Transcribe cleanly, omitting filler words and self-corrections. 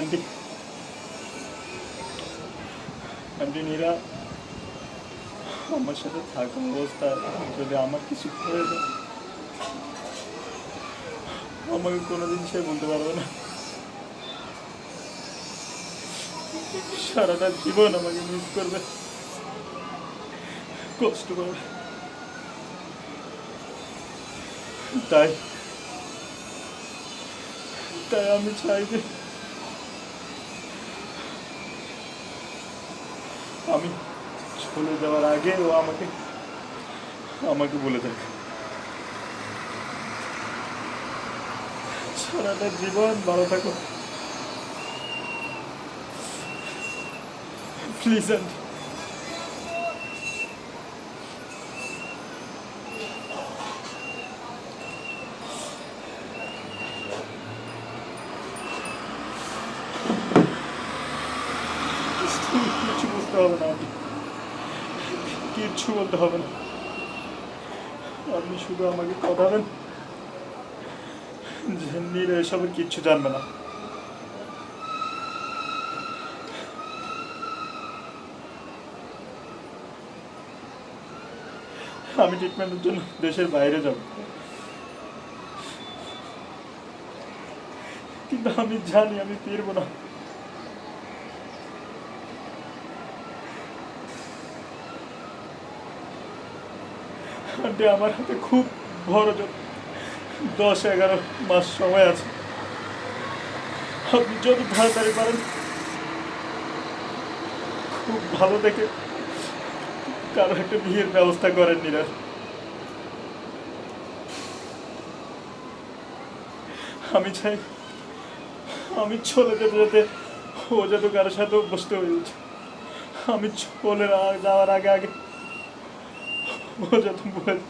Aunty aunty Nira, আমার সাথে থাকা অবস্থায় যদি আমার কিছু হয়ে যায়, আমাকে কোনোদিন সে বলতে পারবে না। সারাটা জীবন আমাকে মিস করবে, কষ্ট করবে। তাই তাই আমি চাই যে আমি চলে যাওয়ার আগে ও আমাকে আমাকে বলে দেয়, সারাটা জীবন ভালো থাকো প্লিজ আন্টি। কিছু বুঝতে হবে না আন্টি, কিচ্ছু বলতে হবে না। আপনি শুধু আমাকে কথা দেন যে নীরা এসবের কিচ্ছু জানবে না। আমি ট্রিটমেন্টের জন্য দেশের বাইরে যাব, কিন্তু আমি জানি আমি ফিরবো না। আন্টি আমার হাতে খুব বড় 10-11 মাস সময় আছে। আপনি যত তাড়াতাড়ি পারেন খুব ভালো দেখে কারো একটা বিয়ের ব্যবস্থা করেন নীরার। আমি চাই আমি চলে যেতে যেতে ও যাতে কারোর সাথে অভ্যস্ত হয়ে উঠে। আমি চলে যাওয়ার আগে আগে ও যাতে বলে